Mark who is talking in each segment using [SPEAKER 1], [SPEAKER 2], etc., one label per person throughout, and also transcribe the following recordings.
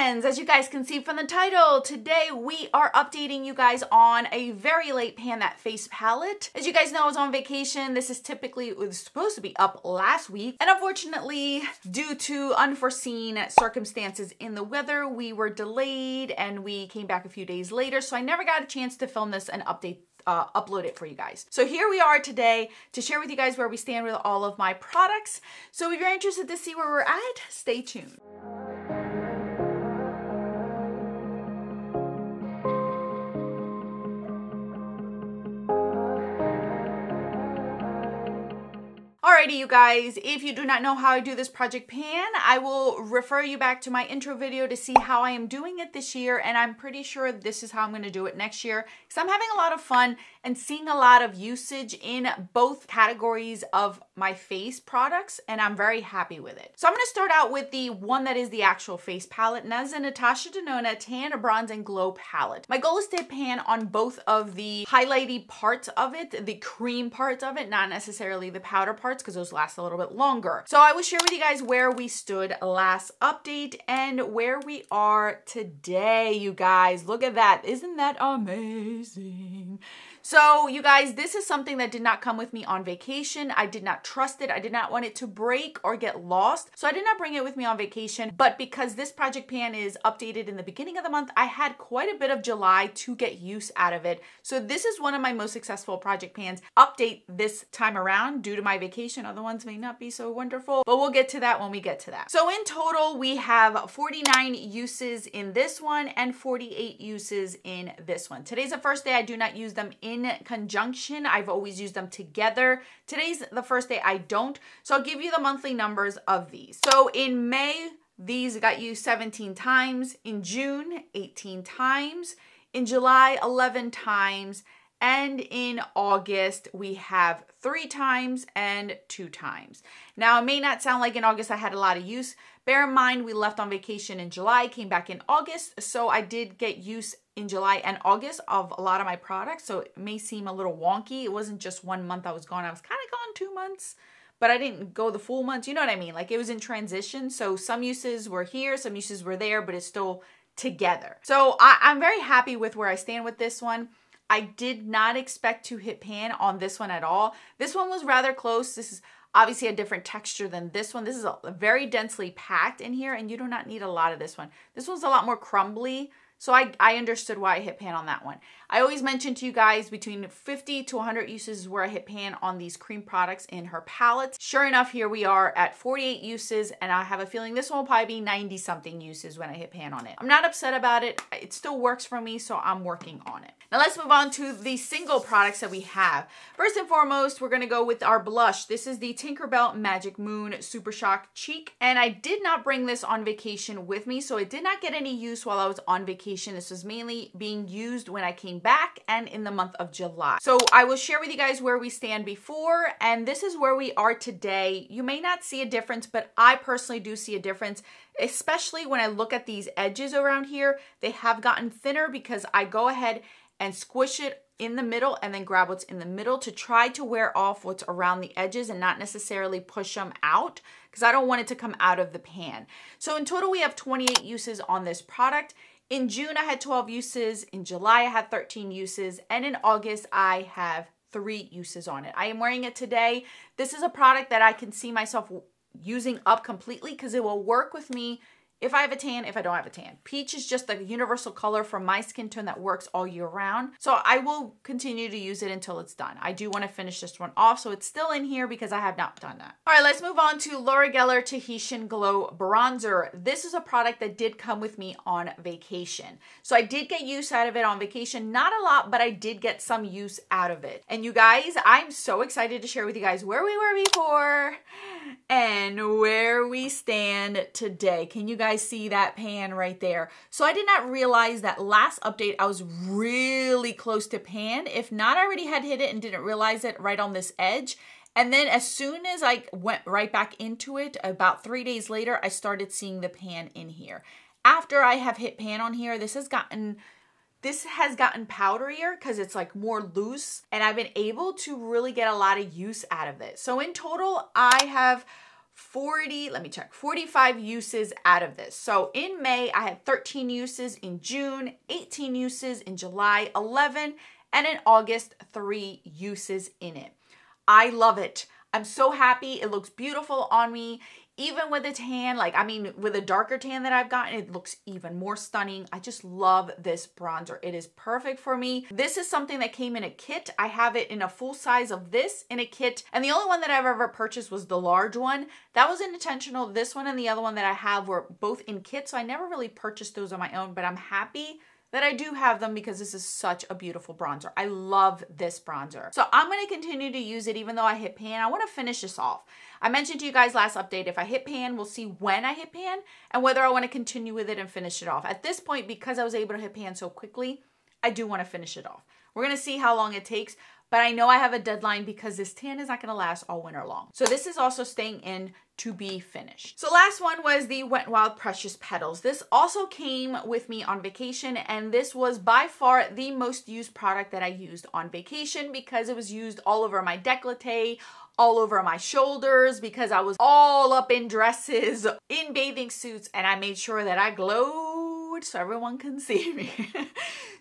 [SPEAKER 1] friends, as you guys can see from the title, today we are updating you guys on a very late pan, that face palette. As you guys know, I was on vacation. This is typically, it was supposed to be up last week, and unfortunately, due to unforeseen circumstances in the weather, we were delayed and we came back a few days later, so I never got a chance to film this and upload it for you guys. So here we are today to share with you guys where we stand with all of my products. So if you're interested to see where we're at, stay tuned. Alrighty, you guys, if you do not know how I do this project pan, I will refer you back to my intro video to see how I am doing it this year, and I'm pretty sure this is how I'm going to do it next year because I'm having a lot of fun and seeing a lot of usage in both categories of my face products, and I'm very happy with it. So I'm going to start out with the one that is the actual face palette, and that is the Natasha Denona Tan, Bronze, and Glow palette. My goal is to pan on both of the highlighty parts of it, the cream parts of it, not necessarily the powder parts, because those last a little bit longer. So I will share with you guys where we stood last update and where we are today, you guys. Look at that. Isn't that amazing? So you guys, this is something that did not come with me on vacation. I did not trust it. I did not want it to break or get lost. So I did not bring it with me on vacation. But because this project pan is updated in the beginning of the month, I had quite a bit of July to get use out of it. So this is one of my most successful project pans update this time around due to my vacation. Other ones may not be so wonderful, but we'll get to that when we get to that. So in total, we have 49 uses in this one and 48 uses in this one. Today's the first day I do not use them in conjunction. I've always used them together. Today's the first day I don't. So I'll give you the monthly numbers of these. So in May, these got used 17 times. In June, 18 times. In July, 11 times. And in August, we have 3 times and 2 times. Now, it may not sound like in August I had a lot of use. Bear in mind, we left on vacation in July, came back in August. So I did get use in July and August of a lot of my products. So it may seem a little wonky. It wasn't just 1 month I was gone. I was kind of gone 2 months, but I didn't go the full months. You know what I mean? Like it was in transition. So some uses were here, some uses were there, but it's still together. So I'm very happy with where I stand with this one. I did not expect to hit pan on this one at all. This one was rather close. This is obviously a different texture than this one. This is very densely packed in here, and you do not need a lot of this one. This one's a lot more crumbly. So I understood why I hit pan on that one. I always mention to you guys between 50 to 100 uses is where I hit pan on these cream products in her palettes. Sure enough, here we are at 48 uses, and I have a feeling this one will probably be 90 something uses when I hit pan on it. I'm not upset about it. It still works for me, so I'm working on it. Now let's move on to the single products that we have. First and foremost, we're gonna go with our blush. This is the Tinkerbell Magic Moon Super Shock Cheek, and I did not bring this on vacation with me, so it did not get any use while I was on vacation. This was mainly being used when I came back and in the month of July. So I will share with you guys where we stand before, and this is where we are today. You may not see a difference, but I personally do see a difference, especially when I look at these edges around here. They have gotten thinner because I go ahead and squish it in the middle and then grab what's in the middle to try to wear off what's around the edges and not necessarily push them out because I don't want it to come out of the pan. So in total, we have 28 uses on this product. In June, I had 12 uses. In July, I had 13 uses. And in August, I have 3 uses on it. I am wearing it today. This is a product that I can see myself using up completely because it will work with me if I have a tan, if I don't have a tan. Peach is just the universal color for my skin tone that works all year round. So I will continue to use it until it's done. I do want to finish this one off, so it's still in here because I have not done that. All right, let's move on to Laura Geller Tahitian Glow Bronzer. This is a product that did come with me on vacation. So I did get use out of it on vacation. Not a lot, but I did get some use out of it. And you guys, I'm so excited to share with you guys where we were before and where we stand today. Can you guys see that pan right there? So I did not realize that last update I was really close to pan. If not, I already had hit it and didn't realize it right on this edge. And then as soon as I went right back into it, about 3 days later, I started seeing the pan in here. After I have hit pan on here, this has gotten powderier because it's like more loose, and I've been able to really get a lot of use out of it. So in total, I have 45 uses out of this. So in May, I had 13 uses, in June, 18 uses, in July, 11, and in August, 3 uses in it. I love it. I'm so happy. It looks beautiful on me. Even with a tan, with a darker tan that I've gotten, it looks even more stunning. I just love this bronzer. It is perfect for me. This is something that came in a kit. I have it in a full size of this in a kit. And the only one that I've ever purchased was the large one. That was intentional. This one and the other one that I have were both in kits. So I never really purchased those on my own, but I'm happy that I do have them because this is such a beautiful bronzer. I love this bronzer. So I'm gonna continue to use it even though I hit pan. I wanna finish this off. I mentioned to you guys last update, if I hit pan, we'll see when I hit pan and whether I wanna continue with it and finish it off. At this point, because I was able to hit pan so quickly, I do wanna finish it off. We're gonna see how long it takes, but I know I have a deadline because this tan is not gonna last all winter long. So this is also staying in to be finished. So last one was the Wet n Wild Precious Petals. This also came with me on vacation, and this was by far the most used product that I used on vacation because it was used all over my décolleté, all over my shoulders, because I was all up in dresses, in bathing suits, and I made sure that I glowed so everyone can see me.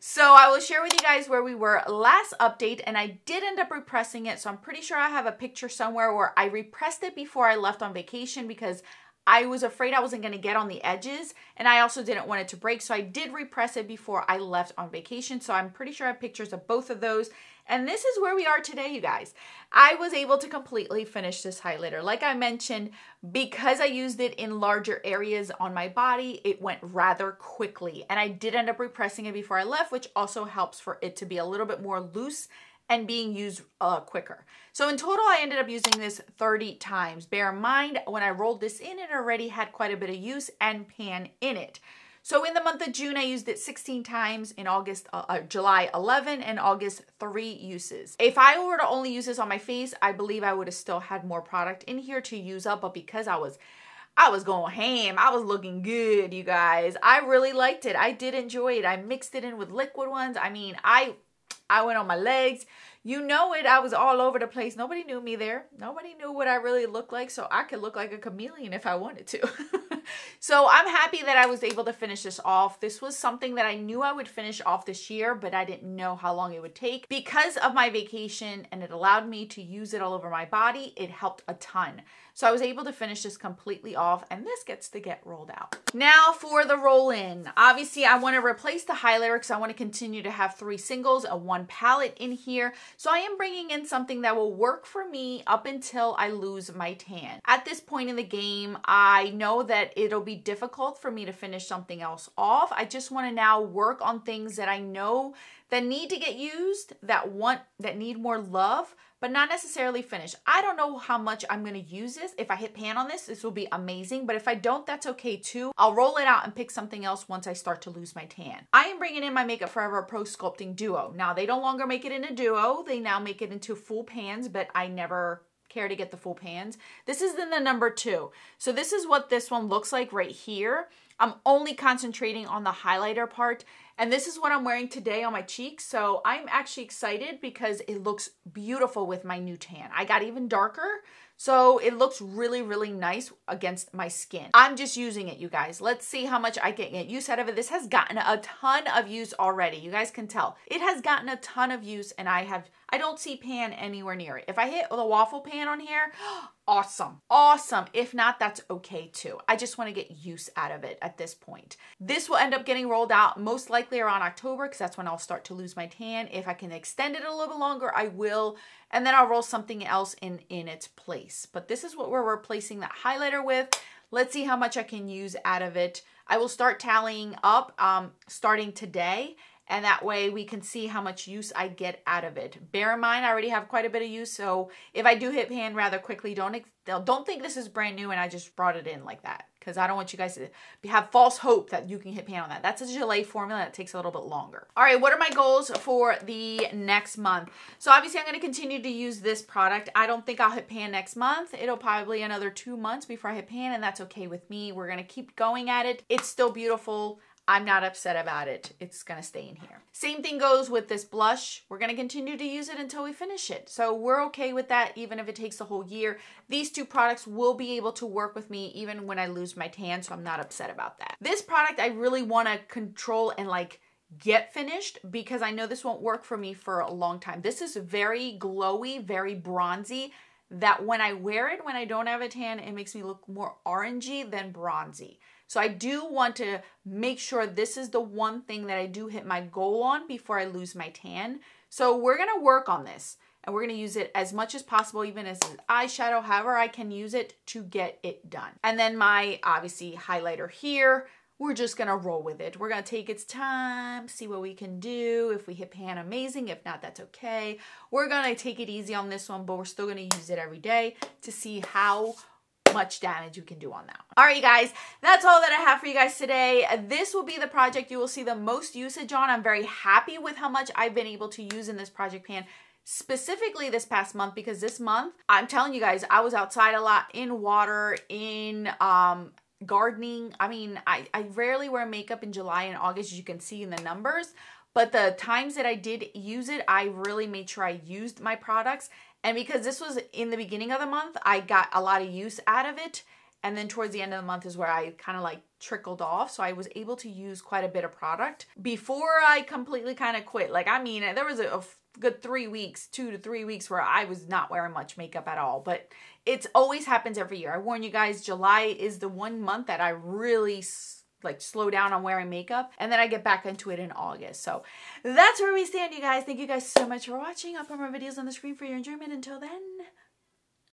[SPEAKER 1] So I will share with you guys where we were last update, and I did end up repressing it. So I'm pretty sure I have a picture somewhere where I repressed it before I left on vacation because I was afraid I wasn't going to get on the edges, and I also didn't want it to break. So I did repress it before I left on vacation. So I'm pretty sure I have pictures of both of those. And this is where we are today, you guys. I was able to completely finish this highlighter. Like I mentioned, because I used it in larger areas on my body, it went rather quickly. And I did end up repressing it before I left, which also helps for it to be a little bit more loose and being used quicker. So in total, I ended up using this 30 times. Bear in mind, when I rolled this in, it already had quite a bit of use and pan in it. So in the month of June, I used it 16 times, in July 11, and August 3 uses. If I were to only use this on my face, I believe I would have still had more product in here to use up, but because I was going ham, I was looking good, you guys. I really liked it. I did enjoy it. I mixed it in with liquid ones. I mean, I went on my legs. You know it, I was all over the place. Nobody knew me there. Nobody knew what I really looked like, so I could look like a chameleon if I wanted to. So I'm happy that I was able to finish this off. This was something that I knew I would finish off this year, but I didn't know how long it would take. Because of my vacation and it allowed me to use it all over my body, it helped a ton. So I was able to finish this completely off, and this gets to get rolled out. Now for the roll-in. Obviously, I want to replace the highlighter because I want to continue to have 3 singles and 1 palette in here. So I am bringing in something that will work for me up until I lose my tan. At this point in the game, I know that it'll be difficult for me to finish something else off. I just want to now work on things that I know that need to get used, that need more love, but not necessarily finished. I don't know how much I'm gonna use this. If I hit pan on this, this will be amazing, but if I don't, that's okay too. I'll roll it out and pick something else once I start to lose my tan. I am bringing in my Makeup Forever Pro Sculpting Duo. Now, they no longer make it in a duo. They now make it into full pans, but I never care to get the full pans. This is in the number 2. So this is what this one looks like right here. I'm only concentrating on the highlighter part, and this is what I'm wearing today on my cheeks. So I'm actually excited because it looks beautiful with my new tan. I got even darker, so it looks really, really nice against my skin. I'm just using it, you guys. Let's see how much I can get use out of it. This has gotten a ton of use already. You guys can tell. It has gotten a ton of use, and I don't see pan anywhere near it. If I hit the waffle pan on here, awesome. Awesome. If not, that's okay too. I just want to get use out of it at this point. This will end up getting rolled out most likely around October because that's when I'll start to lose my tan. If I can extend it a little bit longer, I will. And then I'll roll something else in its place. But this is what we're replacing that highlighter with. Let's see how much I can use out of it. I will start tallying up starting today. And that way we can see how much use I get out of it. Bear in mind, I already have quite a bit of use. So if I do hit pan rather quickly, don't think this is brand new and I just brought it in like that. Because I don't want you guys to have false hope that you can hit pan on that. That's a gelée formula that takes a little bit longer. All right, what are my goals for the next month? So obviously I'm going to continue to use this product. I don't think I'll hit pan next month. It'll probably another 2 months before I hit pan, and that's okay with me. We're going to keep going at it. It's still beautiful. I'm not upset about it. It's gonna stay in here. Same thing goes with this blush. We're gonna continue to use it until we finish it. So we're okay with that, even if it takes the whole year. These two products will be able to work with me even when I lose my tan, so I'm not upset about that. This product I really wanna control and like get finished because I know this won't work for me for a long time. This is very glowy, very bronzy, that when I wear it, when I don't have a tan, it makes me look more orangey than bronzy. So I do want to make sure this is the one thing that I do hit my goal on before I lose my tan. So we're going to work on this and we're going to use it as much as possible, even as an eyeshadow, however I can use it to get it done. And then my, obviously, highlighter here, we're just going to roll with it. We're going to take its time, see what we can do. If we hit pan, amazing. If not, that's okay. We're going to take it easy on this one, but we're still going to use it every day to see how much damage we can do on that one. All right, you guys, that's all that I have for you guys today. This will be the project you will see the most usage on. I'm very happy with how much I've been able to use in this project pan, specifically this past month, because this month, I'm telling you guys, I was outside a lot, in water, in gardening. I mean, I rarely wear makeup in July and August, as you can see in the numbers, but the times that I did use it, I really made sure I used my products. And because this was in the beginning of the month, I got a lot of use out of it. And then towards the end of the month is where I kind of like trickled off. So I was able to use quite a bit of product before I completely kind of quit. Like, I mean, there was a good 3 weeks, 2 to 3 weeks where I was not wearing much makeup at all. But it always happens every year. I warn you guys, July is the one month that I really like slow down on wearing makeup, and then I get back into it in August. So that's where we stand, you guys. Thank you guys so much for watching. I'll put more videos on the screen for your enjoyment. Until then,